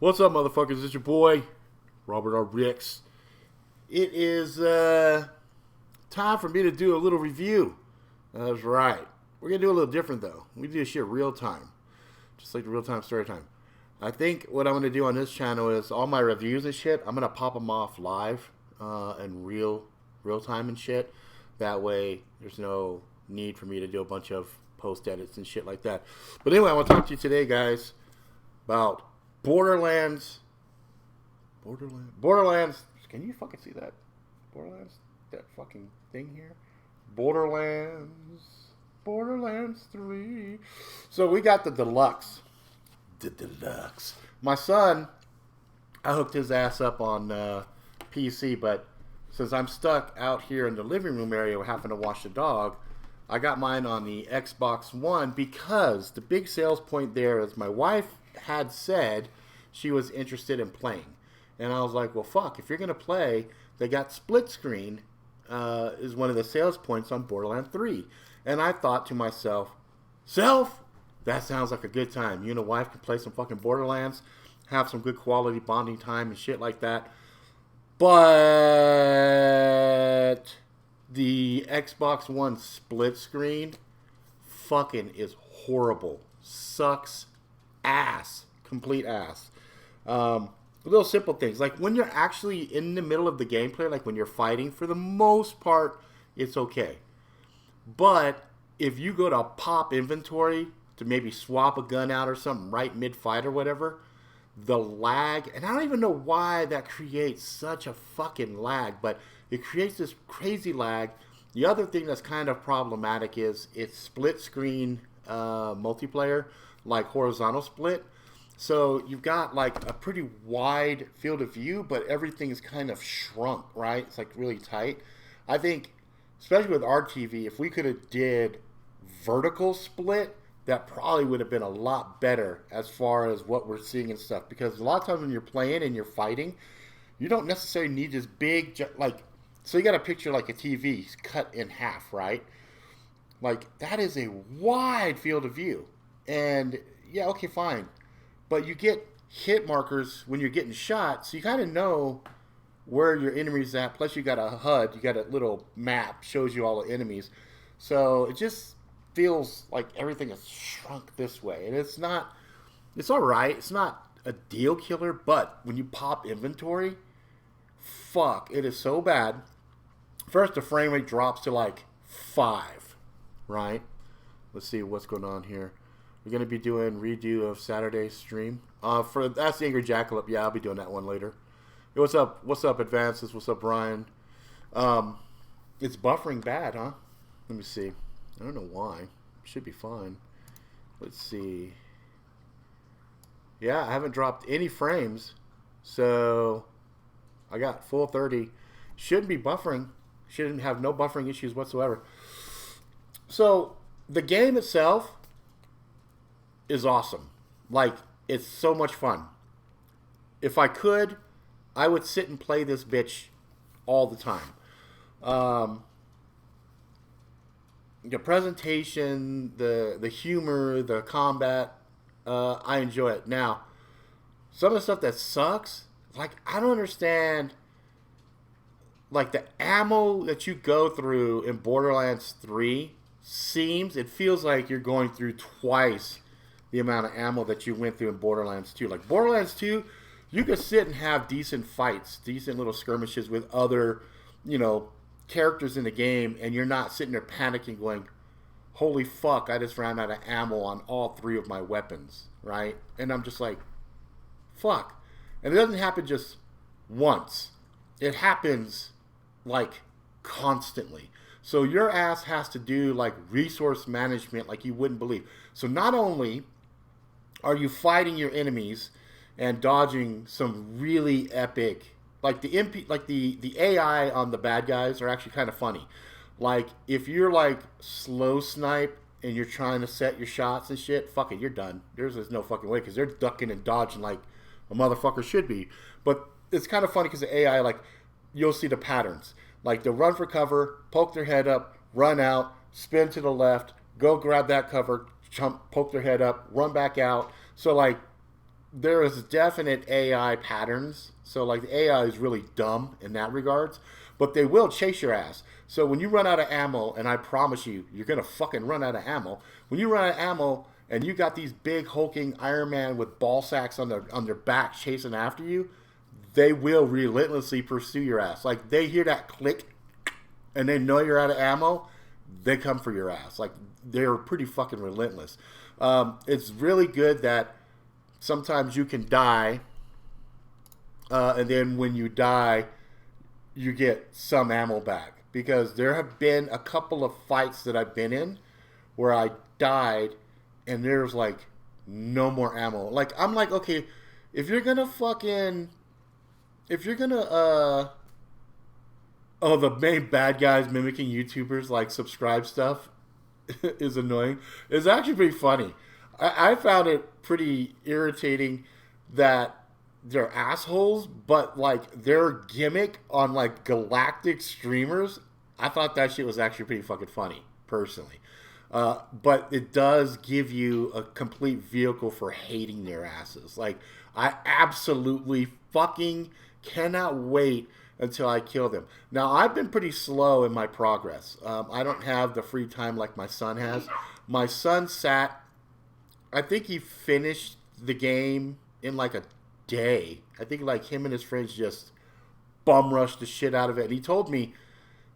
What's up, motherfuckers? It's your boy, Robert R. Ricks. It is time for me to do a little review. That's right. We're going to do a little different, though. We do this shit real time, just like the real time story time. I think what I'm going to do on this channel is all my reviews and shit, I'm going to pop them off live and real time and shit. That way, there's no need for me to do a bunch of post edits and shit like that. But anyway, I want to talk to you today, guys, about Borderlands. Borderlands. Can you fucking see that? Borderlands? That fucking thing here? Borderlands 3. So we got the deluxe. The deluxe. My son, I hooked his ass up on PC, but since I'm stuck out here in the living room area having to watch the dog, I got mine on the Xbox One because the big sales point there is my wife had said she was interested in playing. And I was like, well, fuck, if you're going to play, they got split screen is one of the sales points on Borderlands 3. And I thought to myself, that sounds like a good time. You and a wife can play some fucking Borderlands, have some good quality bonding time and shit like that. But the Xbox One split screen fucking is horrible. Sucks ass. Complete ass. Little simple things. Like when you're actually in the middle of the gameplay, like when you're fighting, for the most part, it's okay. But if you go to pop inventory to maybe swap a gun out or something right mid-fight or whatever, the lag, and I don't even know why that creates such a fucking lag, but it creates this crazy lag. The other thing that's kind of problematic is it's split screen multiplayer, like horizontal split. So you've got like a pretty wide field of view, but everything is kind of shrunk, right? It's like really tight. I think, especially with our TV, if we could have did vertical split, that probably would have been a lot better as far as what we're seeing and stuff. Because a lot of times when you're playing and you're fighting, you don't necessarily need this big, like, so you got to picture like a TV cut in half, right? Like, that is a wide field of view. And, yeah, okay, fine. But you get hit markers when you're getting shot, so you kind of know where your enemy's at. Plus, you got a HUD, you got a little map, shows you all the enemies. So it just feels like everything is shrunk this way. And it's not, it's all right. It's not a deal killer, but when you pop inventory, fuck, it is so bad. First, the frame rate drops to like 5, right? Let's see what's going on here. We're going to be doing redo of Saturday's stream. For That's the Angry Jackalope. Yeah, I'll be doing that one later. Hey, what's up? What's up, Advances? What's up, Brian? It's buffering bad, huh? Let me see. I don't know why. Should be fine. Let's see. Yeah, I haven't dropped any frames. So I got full 30. Shouldn't be buffering. Shouldn't have no buffering issues whatsoever. So the game itself is awesome. Like, it's so much fun. If I could, I would sit and play this bitch all the time. The presentation, the humor, the combat, I enjoy it. Now, some of the stuff that sucks, like, I don't understand, like, the ammo that you go through in Borderlands 3 it feels like you're going through twice the amount of ammo that you went through in Borderlands 2. Like, Borderlands 2, you could sit and have decent fights, decent little skirmishes with other, characters in the game, and you're not sitting there panicking going, holy fuck, I just ran out of ammo on all 3 of my weapons, right? And I'm just like, fuck. And it doesn't happen just once. It happens, like, constantly. So your ass has to do, like, resource management like you wouldn't believe. So not only are you fighting your enemies and dodging some really epic, like the AI on the bad guys are actually kind of funny. Like, if you're like slow snipe and you're trying to set your shots and shit, fuck it, you're done. There's no fucking way, because they're ducking and dodging like a motherfucker should be. But it's kind of funny because the AI, like, you'll see the patterns. Like, they'll run for cover, poke their head up, run out, spin to the left, go grab that cover, jump, poke their head up, run back out. So, like, there is definite AI patterns. So like the AI is really dumb in that regards, but they will chase your ass. So when you run out of ammo, and I promise you, you're gonna fucking run out of ammo. When you run out of ammo and you got these big hulking Iron Man with ball sacks on their back chasing after you, they will relentlessly pursue your ass. Like they hear that click and they know you're out of ammo, they come for your ass. Like they're pretty fucking relentless. It's really good that sometimes you can die, and then when you die, you get some ammo back. Because there have been a couple of fights that I've been in where I died and there's like no more ammo. Like I'm like, okay, if you're gonna oh, the main bad guys mimicking YouTubers like subscribe stuff is annoying. It's actually pretty funny. I found it pretty irritating that they're assholes, but like their gimmick on like galactic streamers, I thought that shit was actually pretty fucking funny, personally. But it does give you a complete vehicle for hating their asses. Like, I absolutely fucking cannot wait until I kill them. Now, I've been pretty slow in my progress. I don't have the free time like my son has. My son sat, I think he finished the game in like a day. I think like him and his friends just bum rushed the shit out of it. And he told me,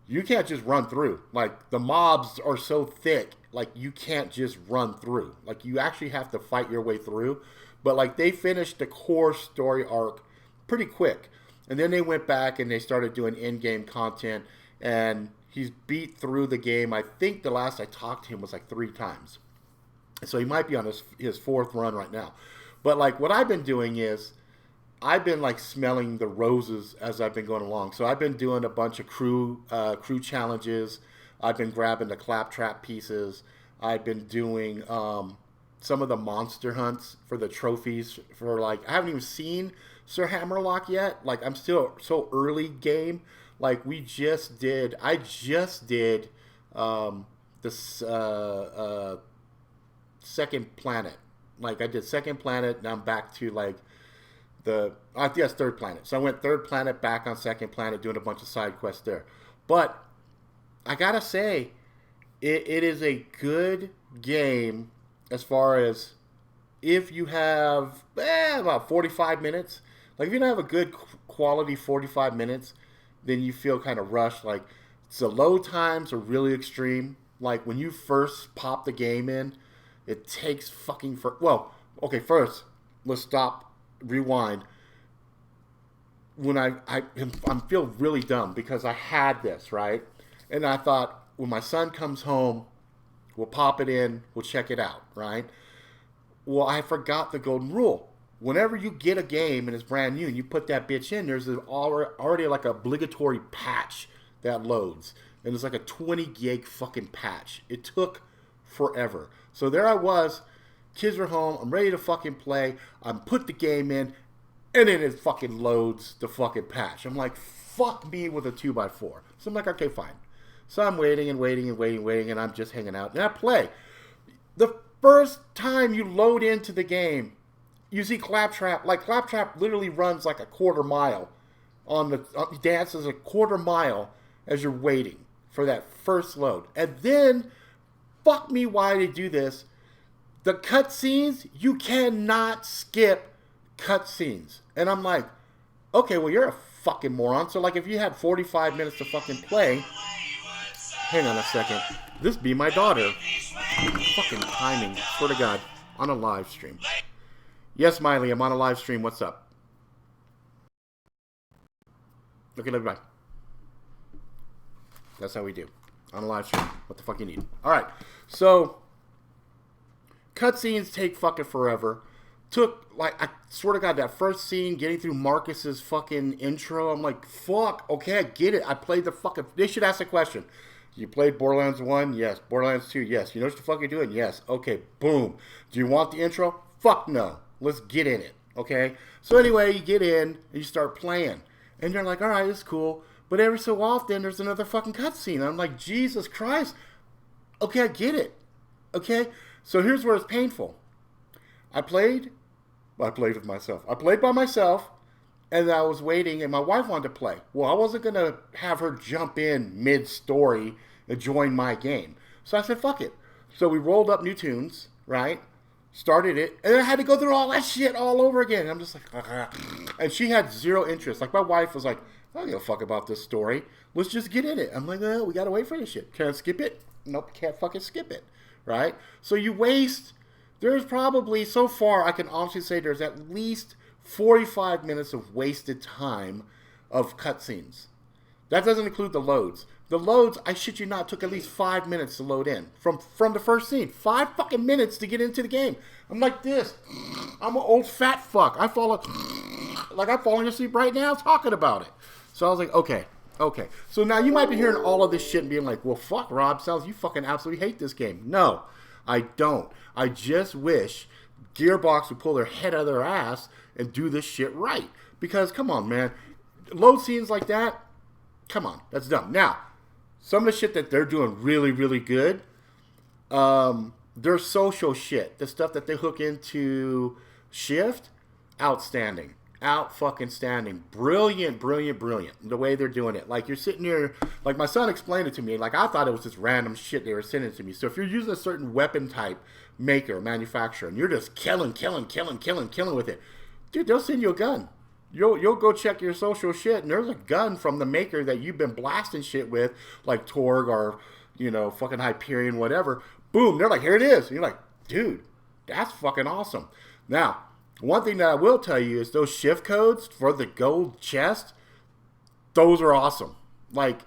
you can't just run through. Like, the mobs are so thick, like, you can't just run through. Like, you actually have to fight your way through. But, like, they finished the core story arc pretty quick. And then they went back and they started doing in-game content. And he's beat through the game. I think the last I talked to him was like 3 times. So he might be on his 4th run right now. But, like, what I've been doing is I've been like smelling the roses as I've been going along. So I've been doing a bunch of crew challenges. I've been grabbing the claptrap pieces. I've been doing some of the monster hunts for the trophies. For like, I haven't even seen Sir Hammerlock yet. Like, I'm still so early game. Like, I just did this second planet. Like, I did second planet. Now I'm back to like I think that's third planet. So I went third planet, back on second planet, doing a bunch of side quests there. But I gotta say, it is a good game as far as if you have about 45 minutes. Like, if you don't have a good quality 45 minutes, then you feel kind of rushed. Like, the load times are really extreme. Like, when you first pop the game in, it takes fucking well, okay, first, let's stop. Rewind. When I feel really dumb because I had this, right? And I thought, when my son comes home, we'll pop it in, we'll check it out, right? Well, I forgot the golden rule. Whenever you get a game and it's brand new and you put that bitch in, there's already like an obligatory patch that loads. And it's like a 20 gig fucking patch. It took forever. So there I was. Kids are home. I'm ready to fucking play. I'm put the game in, and then it fucking loads the fucking patch. I'm like, fuck me with a 2x4. So I'm like, okay, fine. So I'm waiting, and I'm just hanging out. And I play. The first time you load into the game, you see Claptrap. Like, Claptrap literally runs like a quarter mile. He dances a quarter mile as you're waiting for that first load. And then, fuck me why they do this. The cutscenes, you cannot skip cutscenes. And I'm like, okay, well, you're a fucking moron. So, like, if you had 45 minutes to fucking play, hang on a second. This be my daughter. Fucking timing. Swear to God. On a live stream. Yes, Miley, I'm on a live stream. What's up? Okay, love you, bye. That's how we do. On a live stream. What the fuck you need? Alright, so cutscenes take fucking forever. Took, like, I swear to God, that first scene, getting through Marcus's fucking intro, I'm like, fuck, okay, I get it. I played the fucking, they should ask a question. You played Borderlands 1? Yes. Borderlands 2? Yes. You know what the fuck you're doing? Yes. Okay, boom. Do you want the intro? Fuck no. Let's get in it, okay? So anyway, you get in, and you start playing. And you're like, alright, it's cool. But every so often, there's another fucking cutscene. I'm like, Jesus Christ. Okay, I get it. Okay? So here's where it's painful. I played I played with myself. I played by myself, and I was waiting, and my wife wanted to play. Well, I wasn't going to have her jump in mid-story and join my game. So I said, fuck it. So we rolled up new tunes, right? Started it, and I had to go through all that shit all over again. I'm just like, and she had zero interest. Like, my wife was like, I don't give a fuck about this story. Let's just get in it. I'm like, oh, we gotta wait for this shit. Can I skip it? Nope, can't fucking skip it, right? So you waste, there's probably, so far, I can honestly say there's at least 45 minutes of wasted time of cutscenes. That doesn't include the loads. The loads, I shit you not, took at least 5 minutes to load in. From the first scene. 5 fucking minutes to get into the game. I'm like this. I'm an old fat fuck. I'm falling asleep right now talking about it. So I was like, okay. So now you might be hearing all of this shit and being like, well, fuck, Rob, sounds you fucking absolutely hate this game. No, I don't. I just wish Gearbox would pull their head out of their ass and do this shit right. Because, come on, man. Load scenes like that, come on, that's dumb. Now, some of the shit that they're doing really, really good, their social shit, the stuff that they hook into Shift, outstanding. Out-fucking-standing. Brilliant, the way they're doing it. Like, you're sitting here, like, my son explained it to me, like, I thought it was just random shit they were sending to me. So if you're using a certain weapon type manufacturer, and you're just killing with it, dude, they'll send you a gun. You'll go check your social shit, and there's a gun from the maker that you've been blasting shit with, like Torg or, fucking Hyperion, whatever. Boom, they're like, here it is. And you're like, dude, that's fucking awesome. Now, one thing that I will tell you is those shift codes for the gold chest, those are awesome. Like,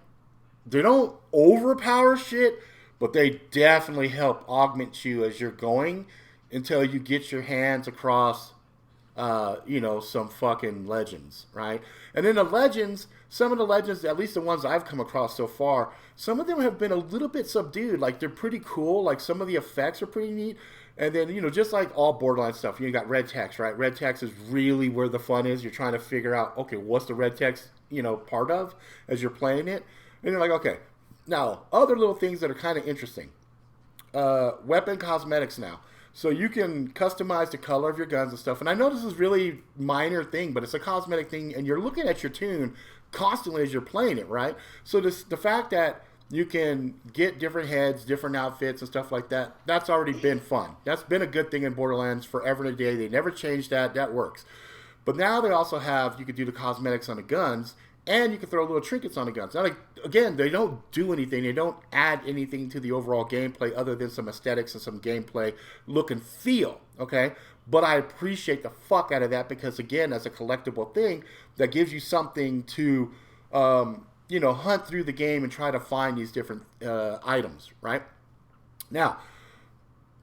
they don't overpower shit, but they definitely help augment you as you're going until you get your hands across some fucking legends, right? And then the legends, some of the legends, at least the ones I've come across so far, some of them have been a little bit subdued. Like, they're pretty cool. Like, some of the effects are pretty neat. And then, just like all Borderlands stuff, you got red text, right? Red text is really where the fun is. You're trying to figure out, okay, what's the red text, part of as you're playing it? And you're like, okay. Now, other little things that are kind of interesting. Weapon cosmetics now. So you can customize the color of your guns and stuff. And I know this is really minor thing, but it's a cosmetic thing. And you're looking at your tune constantly as you're playing it, right? So the fact that you can get different heads, different outfits and stuff like that, that's already been fun. That's been a good thing in Borderlands forever and a day. They never changed that. That works. But now they also have, you can do the cosmetics on the guns, and you can throw little trinkets on the guns. Now, like, again, they don't do anything. They don't add anything to the overall gameplay other than some aesthetics and some gameplay look and feel, okay? But I appreciate the fuck out of that because, again, as a collectible thing, that gives you something to, hunt through the game and try to find these different items, right? Now,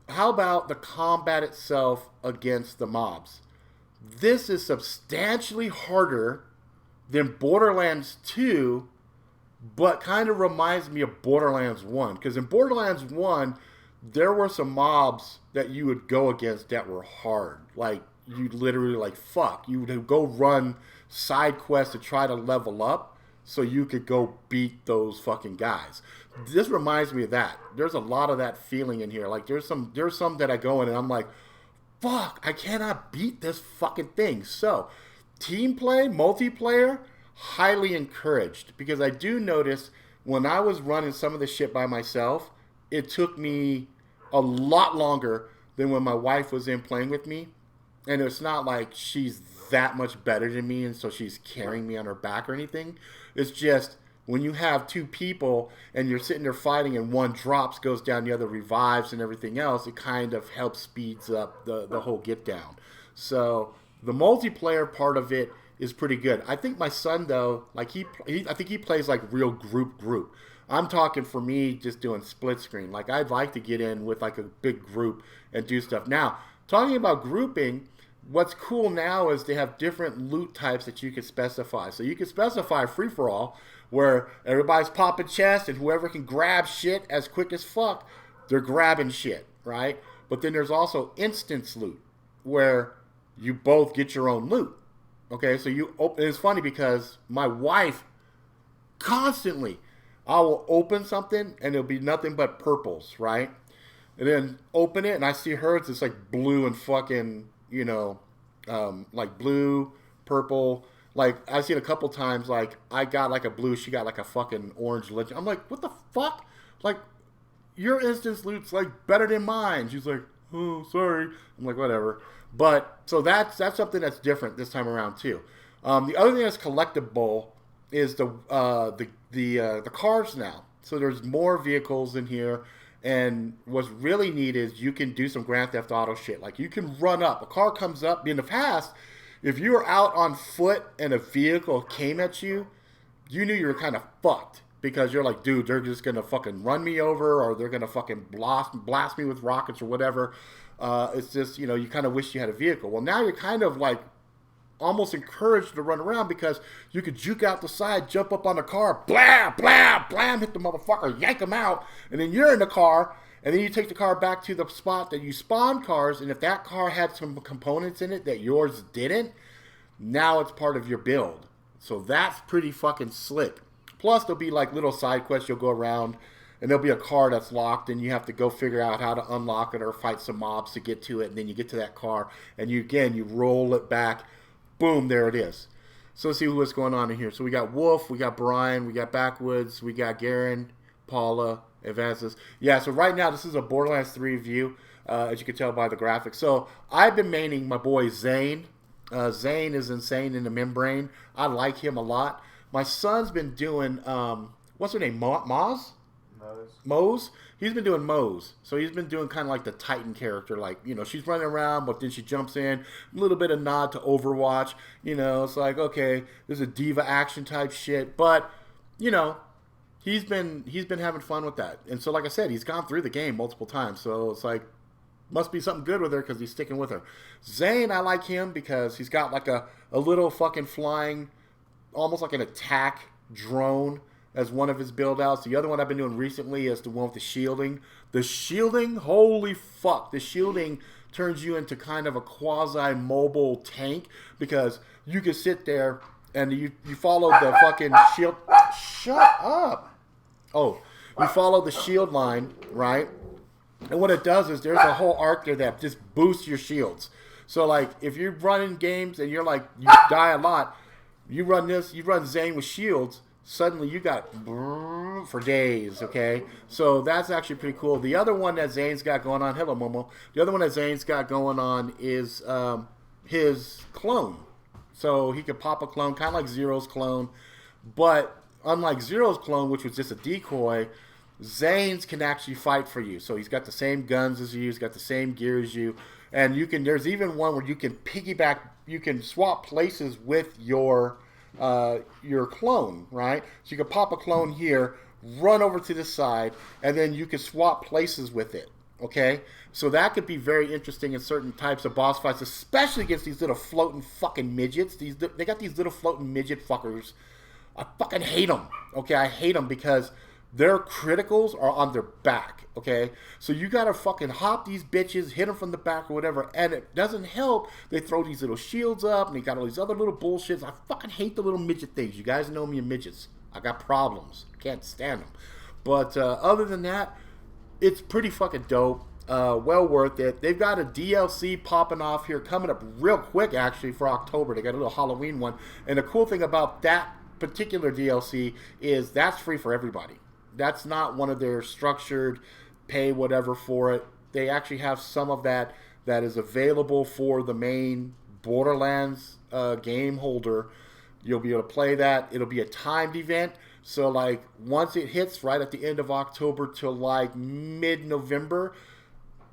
how about the combat itself against the mobs? This is substantially harder than Borderlands 2, but kind of reminds me of Borderlands 1. Because in Borderlands 1, there were some mobs that you would go against that were hard. Like, you literally, like, fuck. You would go run side quests to try to level up so you could go beat those fucking guys. This reminds me of that. There's a lot of that feeling in here. Like, there's some that I go in and I'm like, fuck, I cannot beat this fucking thing. So, team play, multiplayer, highly encouraged. Because I do notice when I was running some of this shit by myself, it took me a lot longer than when my wife was in playing with me. And it's not like she's that much better than me and so she's carrying me on her back or anything. It's just when you have two people and you're sitting there fighting and one drops, goes down, the other revives and everything else, it kind of helps speeds up the whole get down. So the multiplayer part of it is pretty good. I think my son, though, like I think he plays like real group. I'm talking for me just doing split screen. Like, I'd like to get in with like a big group and do stuff. Now, talking about grouping, what's cool now is they have different loot types that you can specify. So you can specify free-for-all, where everybody's popping chests and whoever can grab shit as quick as fuck, they're grabbing shit, right? But then there's also instance loot, where you both get your own loot. Okay, so it's funny because my wife constantly, I will open something and it'll be nothing but purples, right? And then open it and I see hers, it's like blue and fucking, like blue, purple. Like I've seen a couple times. Like I got like a blue, she got like a fucking orange legend. I'm like, what the fuck? Like your instance loot's like better than mine. She's like, oh, sorry. I'm like, whatever. But so that's something that's different this time around too. The other thing that's collectible is the cars now. So there's more vehicles in here, and what's really neat is you can do some Grand Theft Auto shit. Like you can run up. A car comes up. In the past, if you were out on foot and a vehicle came at you, you knew you were kind of fucked because you're like, dude, they're just gonna fucking run me over, or they're gonna fucking blast me with rockets or whatever. It's just, you kind of wish you had a vehicle. Well, now you're kind of like almost encouraged to run around because you could juke out the side, jump up on the car, blam, blam, blam, hit the motherfucker, yank him out, and then you're in the car, and then you take the car back to the spot that you spawn cars, and if that car had some components in it that yours didn't, now it's part of your build. So that's pretty fucking slick. Plus, there'll be like little side quests you'll go around, and there'll be a car that's locked, and you have to go figure out how to unlock it or fight some mobs to get to it, and then you get to that car, and you roll it back. Boom, there it is. So let's see what's going on in here. So we got Wolf, we got Brian, we got Backwoods, we got Garen, Paula, Advances. Yeah, so right now this is a Borderlands 3 review, as you can tell by the graphics. So I've been maining my boy Zane. Zane is insane in the membrane. I like him a lot. My son's been doing, what's her name, Moz? Mose. He's been doing Mose. So he's been doing kind of like the Titan character. Like, she's running around, but then she jumps in. A little bit of nod to Overwatch. It's like, okay, there's a diva action type shit. But, he's been having fun with that. And so, like I said, he's gone through the game multiple times. So it's like, must be something good with her because he's sticking with her. Zane, I like him because he's got like a little fucking flying, almost like an attack drone as one of his build outs. The other one I've been doing recently is the one with the shielding. The shielding, holy fuck. The shielding turns you into kind of a quasi-mobile tank because you can sit there and you follow the fucking shield. Shut up. Oh, you follow the shield line, right? And what it does is there's a whole arc there that just boosts your shields. So like if you're running games and you're like, you die a lot, you run Zane with shields, suddenly you got for days, okay? So that's actually pretty cool. The other one that Zane's got going on, hello Momo. The other one that Zane's got going on is his clone. So he could pop a clone, kind of like Zero's clone. But unlike Zero's clone, which was just a decoy, Zane's can actually fight for you. So he's got the same guns as you, he's got the same gear as you. And there's even one where you can piggyback, you can swap places with your clone, right? So you can pop a clone here, run over to this side, and then you can swap places with it, okay? So that could be very interesting in certain types of boss fights, especially against these little floating fucking midgets. They got these little floating midget fuckers. I fucking hate them, okay? I hate them because their criticals are on their back, okay? So you gotta fucking hop these bitches, hit them from the back or whatever, and it doesn't help. They throw these little shields up, and they got all these other little bullshits. I fucking hate the little midget things. You guys know me and midgets. I got problems. Can't stand them. But other than that, it's pretty fucking dope. Well worth it. They've got a DLC popping off here, coming up real quick, actually, for October. They got a little Halloween one. And the cool thing about that particular DLC is that's free for everybody. That's not one of their structured pay whatever for it. They actually have some of that is available for the main Borderlands game holder. You'll be able to play that. It'll be a timed event. So like once it hits right at the end of October till like mid-November,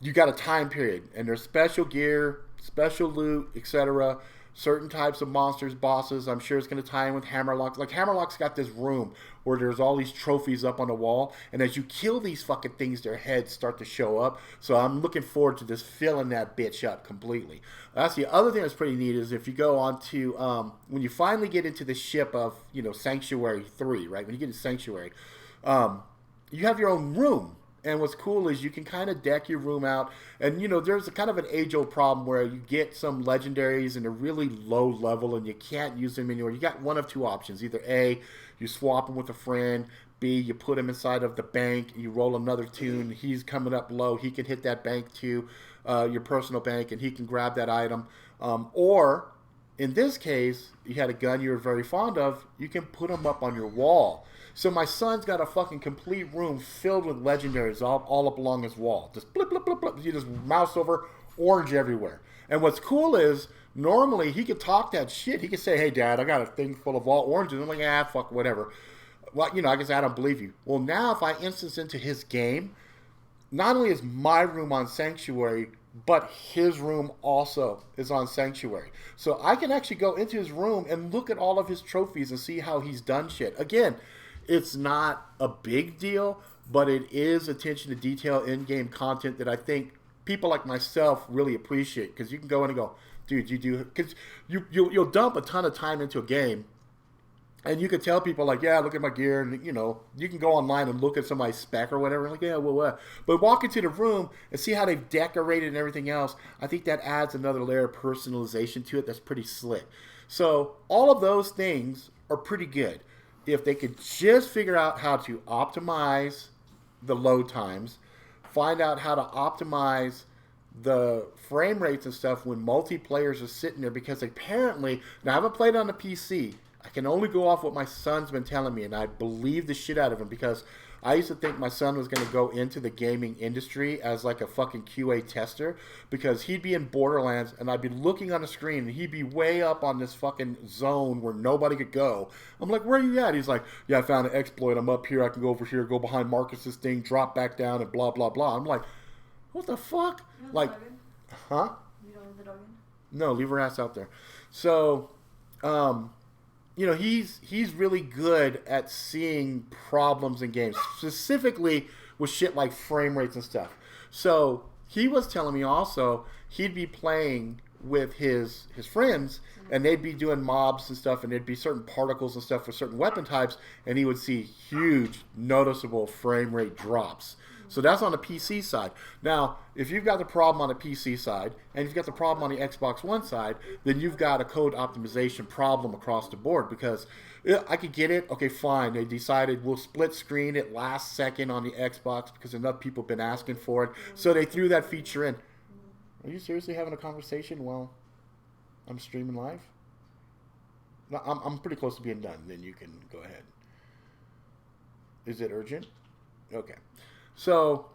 you got a time period. And there's special gear, special loot, etc. Certain types of monsters, bosses. I'm sure it's going to tie in with Hammerlock. Like Hammerlock's got this room where there's all these trophies up on the wall, and as you kill these fucking things, their heads start to show up. So I'm looking forward to just filling that bitch up completely. That's the other thing that's pretty neat is if you go on to when you finally get into the ship of Sanctuary 3, right? When you get to Sanctuary, you have your own room. And what's cool is you can kind of deck your room out. And, there's a kind of an age-old problem where you get some legendaries and they're really low level and you can't use them anymore. You got one of two options. Either A, you swap them with a friend. B, you put him inside of the bank, you roll another tune, he's coming up low, he can hit that bank to your personal bank, and he can grab that item. Or, in this case, you had a gun you were very fond of, you can put him up on your wall. So my son's got a fucking complete room filled with legendaries all up along his wall. Just blip, blip, blip, blip. You just mouse over, orange everywhere. And what's cool is, normally he could talk that shit. He could say, hey, Dad, I got a thing full of all oranges. I'm like, fuck, whatever. Well, I guess I don't believe you. Well, now if I instance into his game, not only is my room on Sanctuary, but his room also is on Sanctuary. So I can actually go into his room and look at all of his trophies and see how he's done shit. Again, it's not a big deal, but it is attention to detail in-game content that I think people like myself really appreciate, because you can go in and go, dude, because you'll dump a ton of time into a game, and you can tell people like, yeah, look at my gear, and you can go online and look at somebody's spec or whatever, like, yeah, well, what? But walk into the room and see how they've decorated and everything else. I think that adds another layer of personalization to it that's pretty slick. So all of those things are pretty good. If they could just figure out how to optimize the load times, find out how to optimize the frame rates and stuff when multiplayers are sitting there, because apparently, now I haven't played on the PC, I can only go off what my son's been telling me, and I believe the shit out of him, because I used to think my son was going to go into the gaming industry as like a fucking QA tester, because he'd be in Borderlands and I'd be looking on the screen and he'd be way up on this fucking zone where nobody could go. I'm like, where are you at? He's like, yeah, I found an exploit. I'm up here. I can go over here, go behind Marcus's thing, drop back down, and blah, blah, blah. I'm like, what the fuck? Like, huh? You don't leave the dog in? No, leave her ass out there. So, he's really good at seeing problems in games, specifically with shit like frame rates and stuff. So he was telling me also he'd be playing with his friends, and they'd be doing mobs and stuff, and there'd be certain particles and stuff for certain weapon types, and he would see huge, noticeable frame rate drops. So that's on the PC side. Now, if you've got the problem on the PC side, and you've got the problem on the Xbox One side, then you've got a code optimization problem across the board, because I could get it. Okay, fine. They decided we'll split screen it last second on the Xbox because enough people have been asking for it. So they threw that feature in. Are you seriously having a conversation while I'm streaming live? No, I'm pretty close to being done. Then you can go ahead. Is it urgent? Okay. So,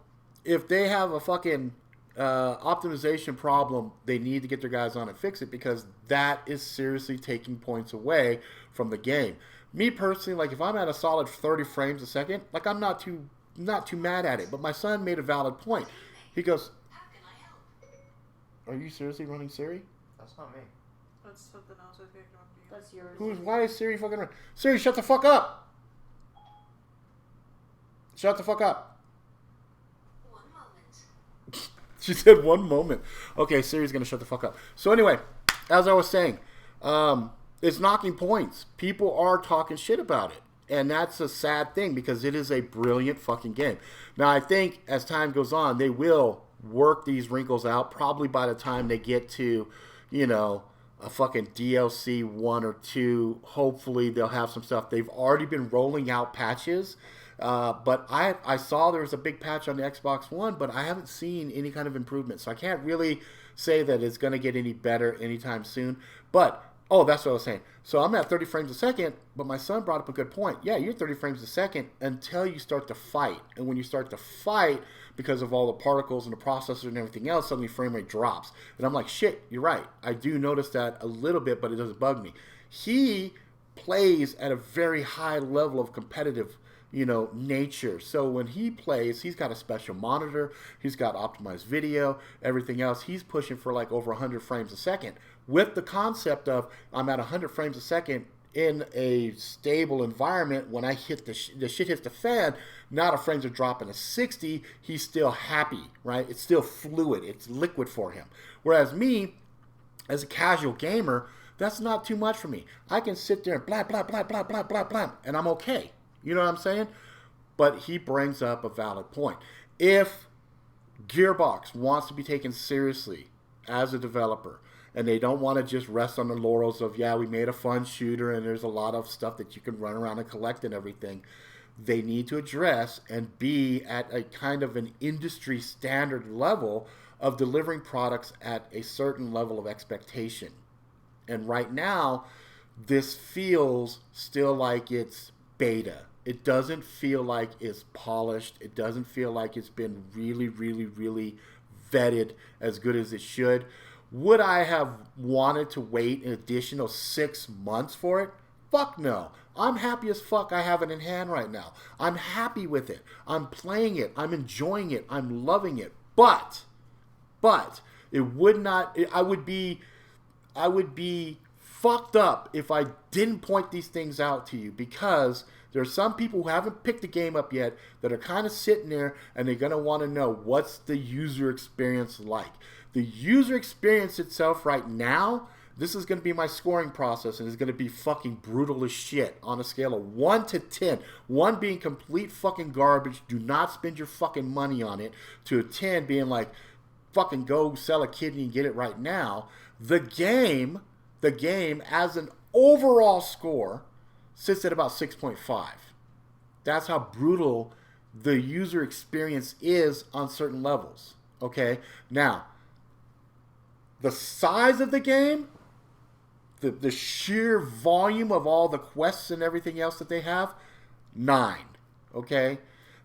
if they have a fucking optimization problem, they need to get their guys on and fix it, because that is seriously taking points away from the game. Me personally, like if I'm at a solid 30 frames a second, like I'm not too mad at it. But my son made a valid point. He goes, "Are you seriously running Siri?" That's not me. That's something else. I think that's yours. Why is Siri fucking running? Siri, shut the fuck up! Shut the fuck up! She said 1 moment. Okay, Siri's going to shut the fuck up. So anyway, as I was saying, it's knocking points. People are talking shit about it. And that's a sad thing, because it is a brilliant fucking game. Now, I think as time goes on, they will work these wrinkles out. Probably by the time they get to, a fucking DLC 1 or 2, hopefully they'll have some stuff. They've already been rolling out patches. But I saw there was a big patch on the Xbox One, but I haven't seen any kind of improvement. So I can't really say that it's going to get any better anytime soon. But, that's what I was saying. So I'm at 30 frames a second, but my son brought up a good point. Yeah, you're 30 frames a second until you start to fight. And when you start to fight, because of all the particles and the processor and everything else, suddenly frame rate drops. And I'm like, shit, you're right. I do notice that a little bit, but it doesn't bug me. He plays at a very high level of competitive nature. So when he plays, he's got a special monitor, he's got optimized video, everything else. He's pushing for like over 100 frames a second, with the concept of I'm at 100 frames a second in a stable environment. When I hit the shit hits the fan, now the frames are dropping to 60. He's still happy, right? It's still fluid. It's liquid for him. Whereas me, as a casual gamer, that's not too much for me. I can sit there and blah, blah, blah, blah, blah, blah, blah, and I'm okay. You know what I'm saying? But he brings up a valid point. If Gearbox wants to be taken seriously as a developer, and they don't want to just rest on the laurels of, yeah, we made a fun shooter and there's a lot of stuff that you can run around and collect and everything, they need to address and be at a kind of an industry standard level of delivering products at a certain level of expectation. And right now, this feels still like it's beta. It doesn't feel like it's polished. It doesn't feel like it's been really, really, really vetted as good as it should. Would I have wanted to wait an additional 6 months for it? Fuck no. I'm happy as fuck I have it in hand right now. I'm happy with it. I'm playing it. I'm enjoying it. I'm loving it. But it would not, I would be fucked up if I didn't point these things out to you, because there are some people who haven't picked the game up yet that are kind of sitting there and they're going to want to know, what's the user experience like? The user experience itself right now, this is going to be my scoring process, and it's going to be fucking brutal as shit on a scale of 1 to 10. 1 being complete fucking garbage, do not spend your fucking money on it, to a 10 being like, fucking go sell a kidney and get it right now. The game as an overall score sits at about 6.5. That's how brutal the user experience is on certain levels. Okay? Now, the size of the game, the sheer volume of all the quests and everything else that they have, 9. Okay?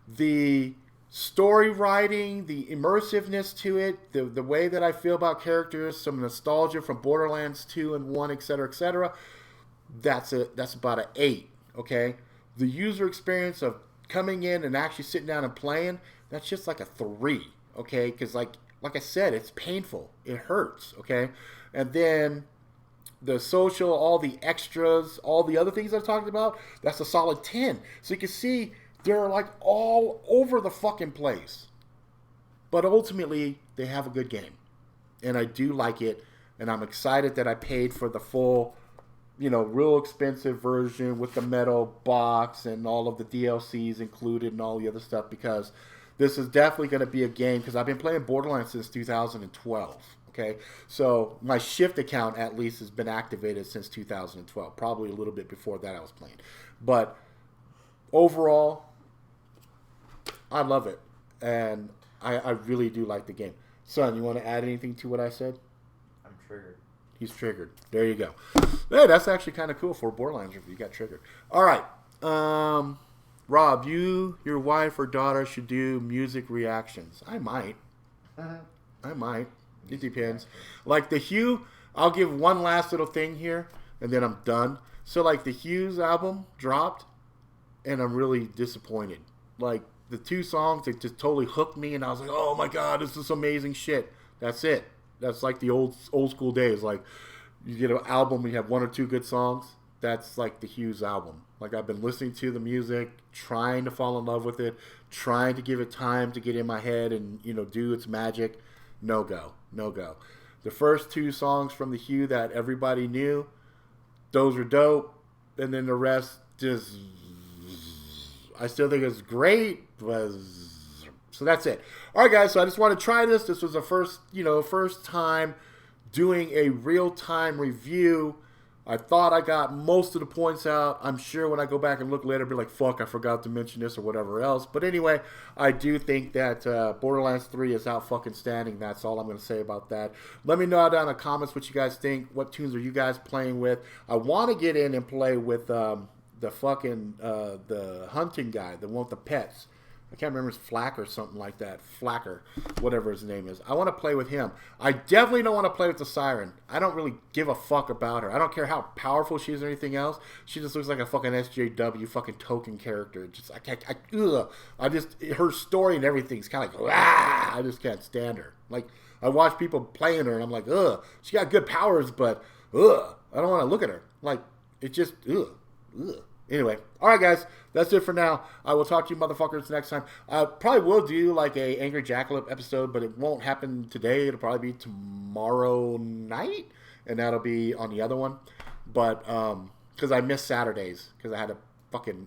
The story writing, the immersiveness to it, the way that I feel about characters, some nostalgia from Borderlands 2 and 1, etc., that's about an 8, okay? The user experience of coming in and actually sitting down and playing, that's just like a 3, okay? Because like I said, it's painful. It hurts, okay? And then the social, all the extras, all the other things I talked about, that's a solid 10. So you can see they're like all over the fucking place. But ultimately, they have a good game. And I do like it. And I'm excited that I paid for the full, real expensive version with the metal box and all of the DLCs included and all the other stuff, because this is definitely going to be a game, because I've been playing Borderlands since 2012. Okay, so my Shift account at least has been activated since 2012. Probably a little bit before that I was playing. But overall, I love it. And I really do like the game. Son, you want to add anything to what I said? I'm triggered. He's triggered. There you go. Hey, that's actually kind of cool for a Borderlands review. You got triggered. All right. Rob, your wife or daughter should do music reactions. I might. I might. It depends. Like the Hue, I'll give one last little thing here, and then I'm done. So like the Hue's album dropped, and I'm really disappointed. Like the 2 songs, it just totally hooked me, and I was like, oh my god, this is amazing shit. That's it. That's like the old school days. Like you get an album, you have 1 or 2 good songs. That's like the Hue's album. Like I've been listening to the music, trying to fall in love with it, trying to give it time to get in my head and do its magic. No go. The first 2 songs from the Hue that everybody knew, those were dope, and then the rest just, I still think it's great, but so that's it. All right, guys. So I just want to try this. This was the first time doing a real-time review. I thought I got most of the points out. I'm sure when I go back and look later, I'll be like, fuck, I forgot to mention this or whatever else. But anyway, I do think that Borderlands 3 is out fucking standing. That's all I'm going to say about that. Let me know down in the comments what you guys think. What tunes are you guys playing with? I want to get in and play with the hunting guy, the one with the pets. I can't remember, it's Flack or something like that. Flacker, whatever his name is. I want to play with him. I definitely don't want to play with the Siren. I don't really give a fuck about her. I don't care how powerful she is or anything else. She just looks like a fucking SJW fucking token character. Just her story and everything's kind of like, I just can't stand her. Like, I watch people playing her and I'm like, she got good powers, but I don't want to look at her. Like, it just, Anyway, all right, guys, that's it for now. I will talk to you motherfuckers next time. I probably will do like a Angry Jackalope episode, but it won't happen today. It'll probably be tomorrow night, and that'll be on the other one. But because I missed Saturdays because I had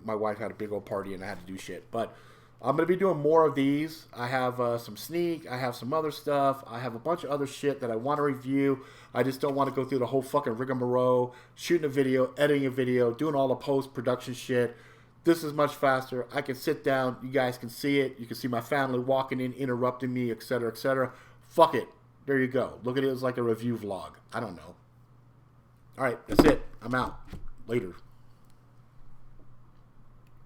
my wife had a big old party and I had to do shit. But I'm going to be doing more of these. I have some Sneak. I have some other stuff. I have a bunch of other shit that I want to review. I just don't want to go through the whole fucking rigmarole, shooting a video, editing a video, doing all the post-production shit. This is much faster. I can sit down. You guys can see it. You can see my family walking in, interrupting me, etc., etc. Fuck it. There you go. Look at it as like a review vlog. I don't know. All right, that's it. I'm out. Later.